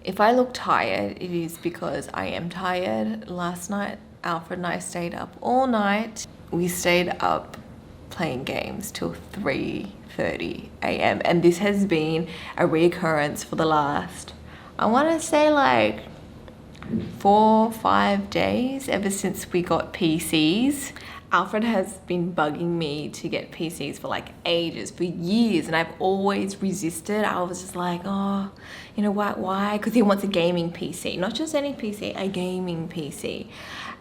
If I look tired, it is because I am tired. Last night, Alfred and I stayed up all night. We stayed up playing games till 3:30 a.m. and this has been a reoccurrence for the last, I want to say like 4-5 days ever since we got PCs. Alfred has been bugging me to get PCs for like ages, for years, and I've always resisted. I was just like, oh, you know what, why? Because he wants a gaming PC, not just any PC, a gaming PC.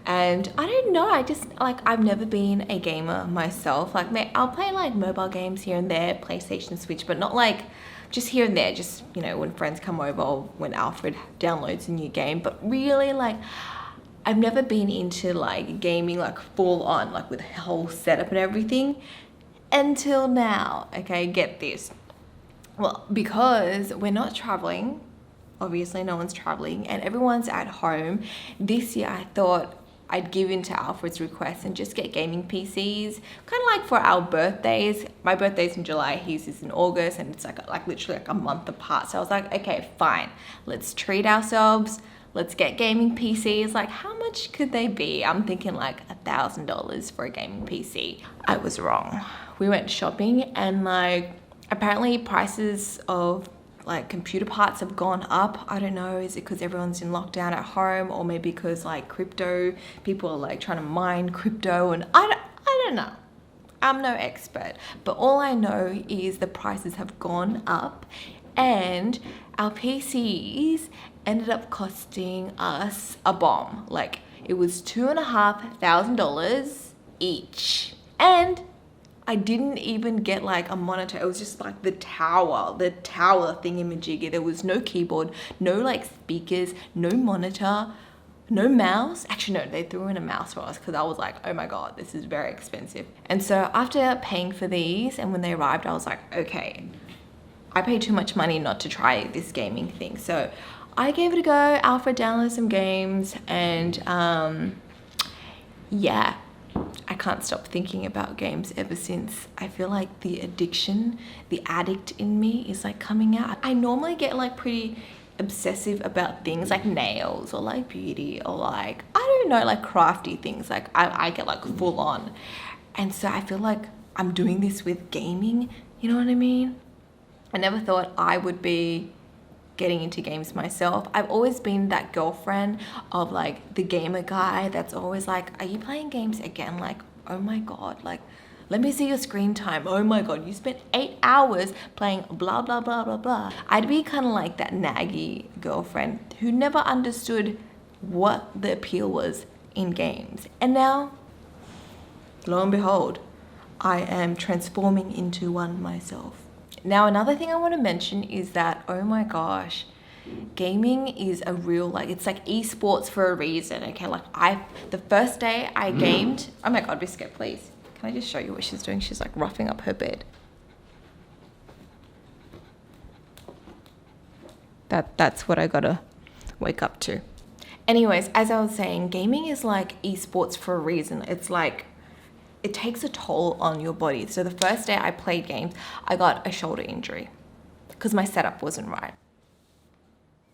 And I don't know, I just, like, I've never been a gamer myself. Like, I'll play like mobile games here and there, PlayStation, Switch, but not like just here and there, just, you know, when friends come over or when Alfred downloads a new game. But really, like, I've never been into like gaming like full on, like with a whole setup and everything until now. Okay, get this. Well, because we're not traveling, obviously no one's traveling and everyone's at home. This year I thought I'd give in to Alfred's request and just get gaming PCs, kind of like for our birthdays. My birthday's in July, his is in August, and it's like literally like a month apart. So I was like, okay, fine, let's treat ourselves. Let's get gaming PCs. Like, how much could they be? I'm thinking like $1,000 for a gaming PC. I was wrong. We went shopping and like, apparently prices of like computer parts have gone up. I don't know, is it because everyone's in lockdown at home, or maybe because like crypto, people are like trying to mine crypto, and I don't know. I'm no expert, but all I know is the prices have gone up and our PCs ended up costing us a bomb. Like, it was $2,500 each. And I didn't even get like a monitor. It was just like the tower thingamajiggy. There was no keyboard, no like speakers, no monitor, no mouse. Actually, no, they threw in a mouse for us because I was like, oh my God, this is very expensive. And so after paying for these and when they arrived, I was like, okay, I paid too much money not to try this gaming thing. So I gave it a go. Alfred downloaded some games and yeah, I can't stop thinking about games ever since. I feel like the addiction, the addict in me is like coming out. I normally get like pretty obsessive about things like nails or like beauty or like, I don't know, like crafty things. Like I get like full on. And so I feel like I'm doing this with gaming, you know what I mean? I never thought I would be getting into games myself. I've always been that girlfriend of like the gamer guy that's always like, are you playing games again? Like, oh my God, like, let me see your screen time. Oh my God, you spent 8 hours playing blah, blah, blah, blah, blah. I'd be kind of like that naggy girlfriend who never understood what the appeal was in games. And now, lo and behold, I am transforming into one myself. Now, another thing I want to mention is that, oh my gosh, gaming is a real, like, it's like esports for a reason, okay? Like, the first day I gamed, oh my God, Biscuit, please. Can I just show you what she's doing? She's like roughing up her bed. That's what I gotta wake up to. Anyways, as I was saying, gaming is like esports for a reason. It's like, it takes a toll on your body. So the first day I played games, I got a shoulder injury because my setup wasn't right.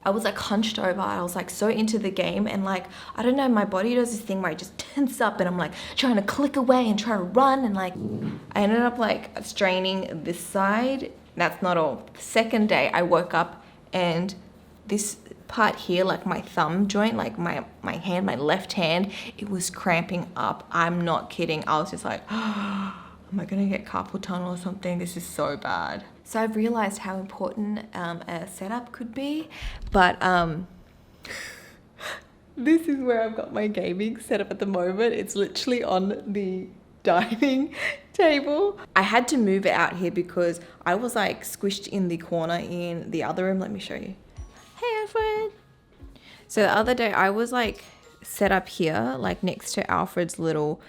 I was like hunched over. I was like so into the game and like, I don't know, my body does this thing where I just tense up and I'm like trying to click away and try to run, and like I ended up like straining this side. That's not all. The second day I woke up and this part here, like my thumb joint, like my hand, my left hand, it was cramping up. I'm not kidding. I was just like, oh, am I gonna get carpal tunnel or something? This is so bad. So I've realized how important a setup could be, but this is where I've got my gaming setup at the moment. It's literally on the dining table. I had to move it out here because I was like squished in the corner in the other room. Let me show you. Hey, Alfred. So the other day I was like set up here, like next to Alfred's little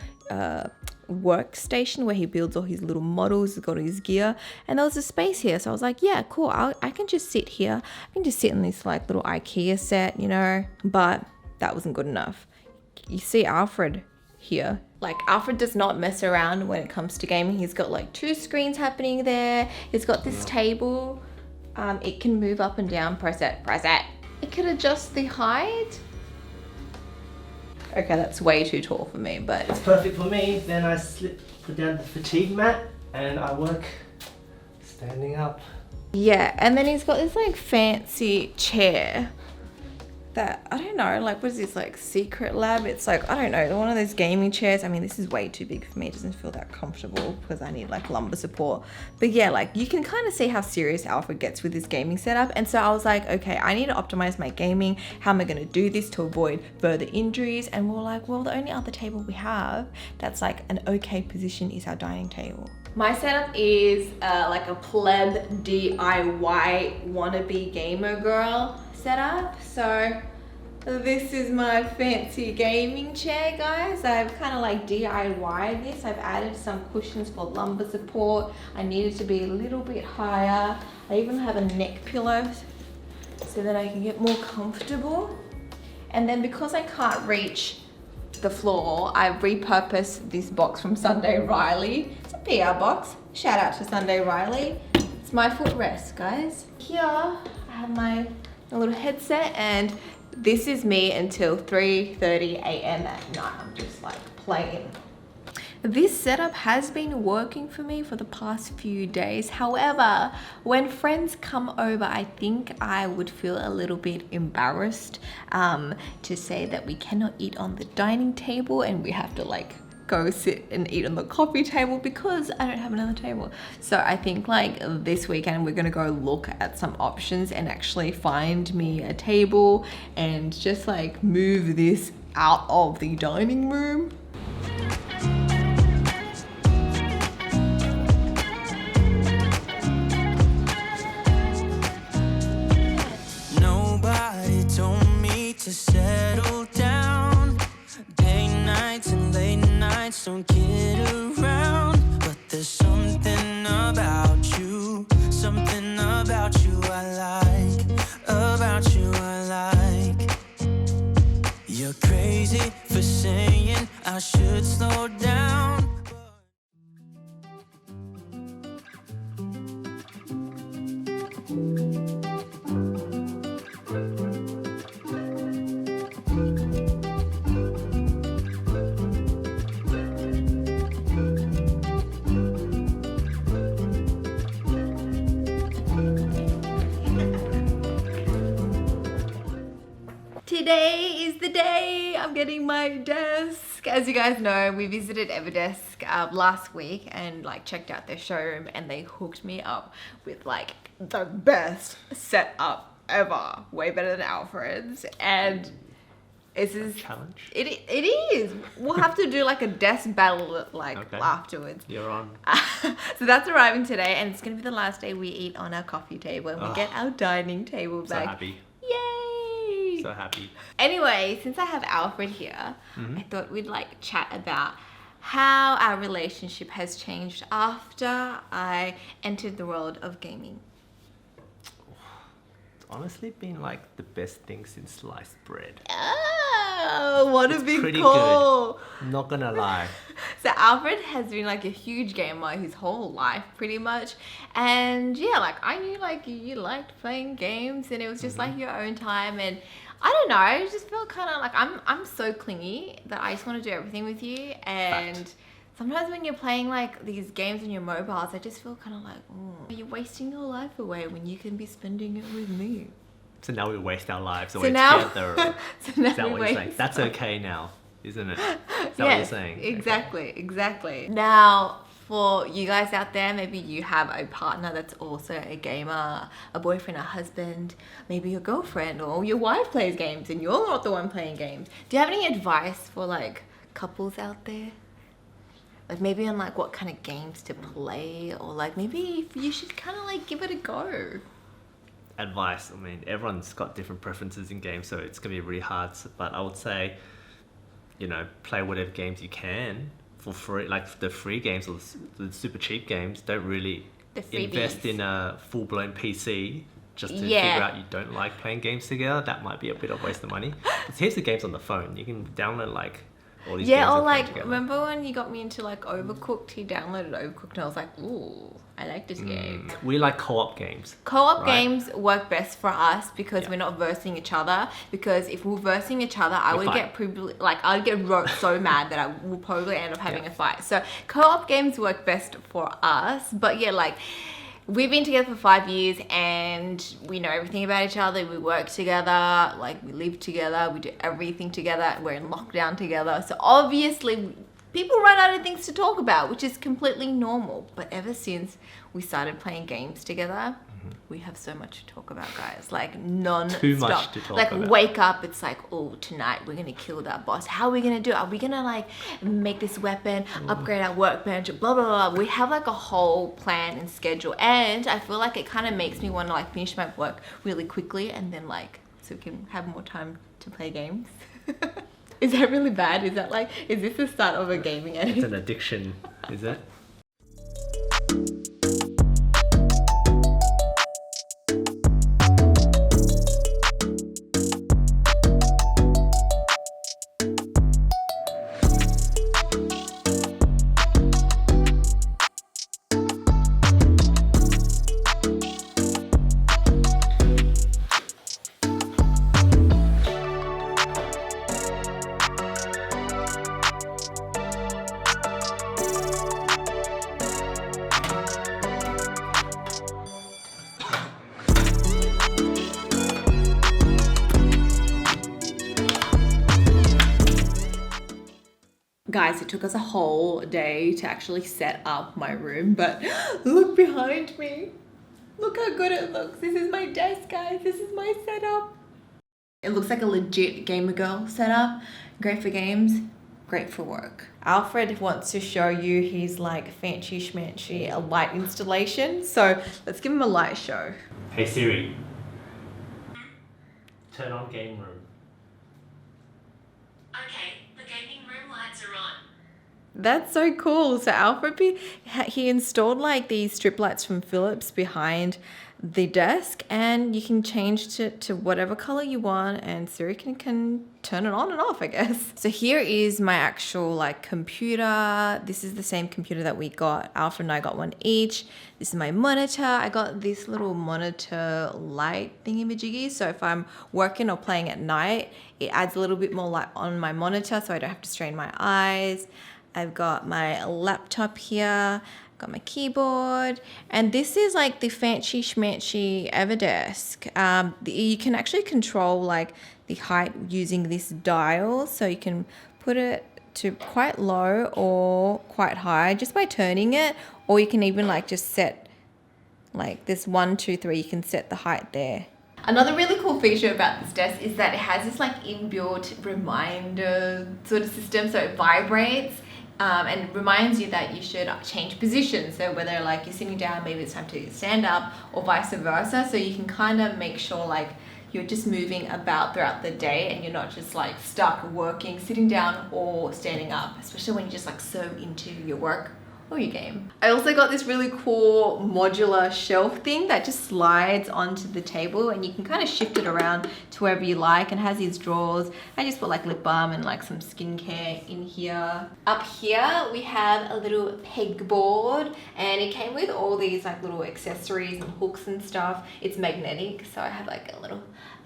workstation where he builds all his little models. He's got his gear, and there was a space here. So I was like, yeah, cool. I can just sit here. I can just sit in this like little IKEA set, you know, but that wasn't good enough. You see Alfred here. Like, Alfred does not mess around when it comes to gaming. He's got like 2 screens happening there. He's got this table. It can move up and down. Press it. It could adjust the height. Okay, that's way too tall for me, but It's perfect for me. Then I put down the fatigue mat and I work standing up. yeah. And then he's got this like fancy chair that, I don't know, like what is this, like Secret Lab? It's like, I don't know, one of those gaming chairs. I mean, this is way too big for me. It doesn't feel that comfortable because I need like lumbar support. But yeah, like you can kind of see how serious Alfred gets with his gaming setup. And so I was like, okay, I need to optimize my gaming. How am I going to do this to avoid further injuries? And we're like, well, the only other table we have that's like an okay position is our dining table. My setup is like a pleb DIY wannabe gamer girl setup. So this is my fancy gaming chair, guys. I've kind of like DIY'd this. I've added some cushions for lumbar support. I need it to be a little bit higher. I even have a neck pillow so that I can get more comfortable. And then because I can't reach the floor, I repurposed this box from Sunday Riley. It's a PR box. Shout out to Sunday Riley. It's my footrest, guys. Here I have my little headset, and this is me until 3:30 a.m. at night. I'm just like playing. This setup has been working for me for the past few days. However, when friends come over, I think I would feel a little bit embarrassed to say that we cannot eat on the dining table and we have to like go sit and eat on the coffee table because I don't have another table. So I think like this weekend we're gonna go look at some options and actually find me a table and just like move this out of the dining room. Nobody told me to settle down. Day nights and late nights don't get around. But there's something about you I like, about you I like. You're crazy for saying I should slow down. Today is the day I'm getting my desk. As you guys know, we visited Everdesk last week and like checked out their showroom, and they hooked me up with like the best setup ever. Way better than Alfred's. And this is Challenge. It is. We'll have to do like a desk battle like afterwards. You're on. So that's arriving today, and it's gonna be the last day we eat on our coffee table and we get our dining table back. So happy. Yay! So happy. Anyway, since I have Alfred here, I thought we'd like chat about how our relationship has changed after I entered the world of gaming. It's honestly been like the best thing since sliced bread. Oh, what a big pretty call. good. Not gonna lie. So Alfred has been like a huge gamer his whole life pretty much, and yeah, like I knew like you liked playing games and it was just like your own time, and I don't know, I just felt kind of like I'm so clingy that I just want to do everything with you. And Fact. sometimes when you're playing like these games on your mobiles, I just feel kind of like, you're wasting your life away when you can be spending it with me. So now we waste our lives away So now- together. So now Is that we what you're saying? waste That's our- okay now, isn't it? Is that what you're saying? Exactly. Now, for you guys out there, maybe you have a partner that's also a gamer, a boyfriend, a husband, maybe your girlfriend or your wife plays games and you're not the one playing games. Do you have any advice for like couples out there? Like maybe on like what kind of games to play, or like maybe you should kind of like give it a go. Advice, I mean, everyone's got different preferences in games, so it's gonna be really hard, but I would say, you know, play whatever games you can for free. Like the free games or the super cheap games, don't really invest in a full-blown PC just to figure out you don't like playing games together. That might be a bit of a waste of money. But here's the games on the phone. You can download like all these Yeah, games or are playing like, together. remember when you got me into like Overcooked? He downloaded Overcooked and I was like, ooh, I like this game. We like co-op games. Co-op Right. games work best for us because Yeah. we're not versing each other. Because if we're versing each other, I We would fight. get I'd get so mad that I will probably end up having Yeah. a fight. So co-op games work best for us. But yeah, like we've been together for 5 years and we know everything about each other. We work together, like we live together, we do everything together. We're in lockdown together. So obviously people run out of things to talk about, which is completely normal. But ever since we started playing games together, we have so much to talk about, guys. Like non-stop. Too much to talk like about. wake up, it's like, oh, tonight we're gonna kill that boss. How are we gonna do it? Are we gonna like make this weapon, upgrade our workbench, blah blah blah. We have like a whole plan and schedule, and I feel like it kind of makes me want to like finish my work really quickly, and then like so we can have more time to play games. Is that really bad? Is this the start of a gaming It's addiction? an addiction, is it? Guys, it took us a whole day to actually set up my room, but look behind me. Look how good it looks. This is my desk, guys. This is my setup. It looks like a legit gamer girl setup. Great for games, great for work. Alfred wants to show you his like fancy schmancy light installation. So let's give him a light show. Hey Siri, turn on game room. Okay, the gaming room lights are on. That's so cool. So Alfred, he installed like these strip lights from Philips behind the desk, and you can change to whatever color you want, and Siri can turn it on and off, I guess. So here is my actual like computer. This is the same computer that we got. Alfred and I got one each. This is my monitor. I got this little monitor light thingy-majiggy. So if I'm working or playing at night, it adds a little bit more light on my monitor so I don't have to strain my eyes. I've got my laptop here, got my keyboard, and this is like the fancy schmancy EverDesk. You can actually control like the height using this dial, so you can put it to quite low or quite high just by turning it, or you can even like just set like this 1, 2, 3, you can set the height there. Another really cool feature about this desk is that it has this like inbuilt reminder sort of system, so it vibrates and reminds you that you should change position. So whether like you're sitting down, maybe it's time to stand up, or vice versa. So you can kind of make sure like you're just moving about throughout the day and you're not just like stuck working, sitting down or standing up, especially when you're just like so into your work or your game. I also got this really cool modular shelf thing that just slides onto the table, and you can kind of shift it around to wherever you like, and has these drawers. I just put like lip balm and like some skincare in here. Up here we have a little pegboard, and it came with all these like little accessories and hooks and stuff. It's magnetic, so I have like a little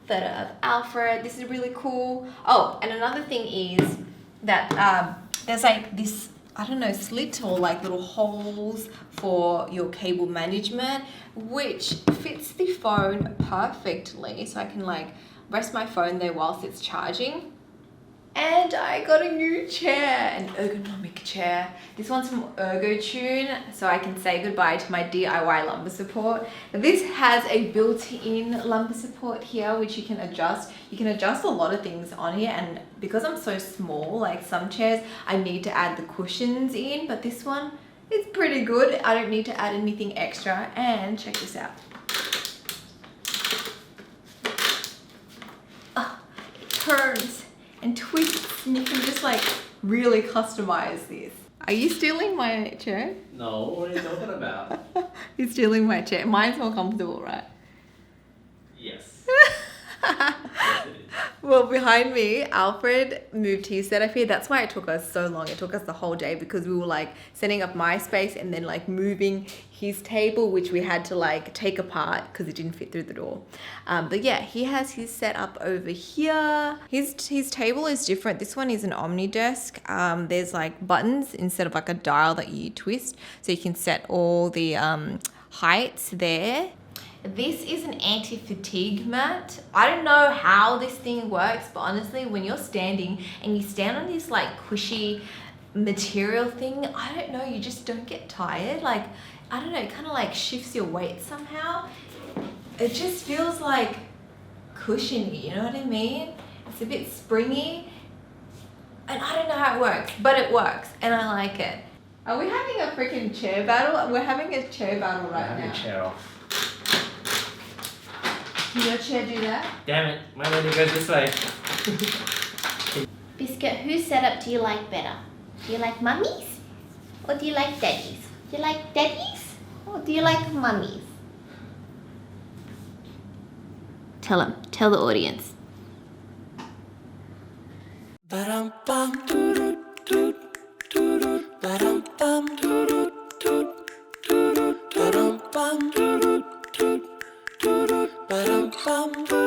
photo of Alfred. This is really cool. Oh, and another thing is that there's like this, I don't know, slit or like little holes for your cable management, which fits the phone perfectly. So I can like rest my phone there whilst it's charging. And I got a new chair, an ergonomic chair. This one's from ErgoTune, so I can say goodbye to my DIY lumbar support. This has a built-in lumbar support here, which you can adjust. You can adjust a lot of things on here, and because I'm so small, like some chairs, I need to add the cushions in, but this one is pretty good. I don't need to add anything extra, and check this out. Oh, it turns and twists, and you can just like really customize this. Are you stealing my chair? No, what are you talking about? You're stealing my chair. Mine's more comfortable, right? Yes. Yes, it is. Well, behind me, Alfred moved his setup here. That's why it took us so long. It took us the whole day because we were like setting up my space and then like moving his table, which we had to like take apart because it didn't fit through the door. But yeah, he has his setup over here. His table is different. This one is an Omni desk. There's like buttons instead of like a dial that you twist, so you can set all the heights there. This is an anti-fatigue mat. I don't know how this thing works, but honestly, when you're standing and you stand on this like cushy material thing, I don't know, you just don't get tired. Like, I don't know, it kind of like shifts your weight somehow. It just feels like cushiony, you know what I mean? It's a bit springy. And I don't know how it works, but it works and I like it. Are we having a freaking chair battle? We're having a chair battle right now. A chair off. Can your chair do that? Damn it, my lady goes this way. Biscuit, whose setup do you like better? Do you like mummy's or do you like daddy's? Do you like daddy's or do you like mummy's? Tell the audience. Ba-dum-bum, doo-doo-doo, doo-doo, ba-dum-bum, doo-doo-doo, doo-doo, ba-dum-bum, doo-doo-doo, doo-doo, ba-dum-bum, doo-doo.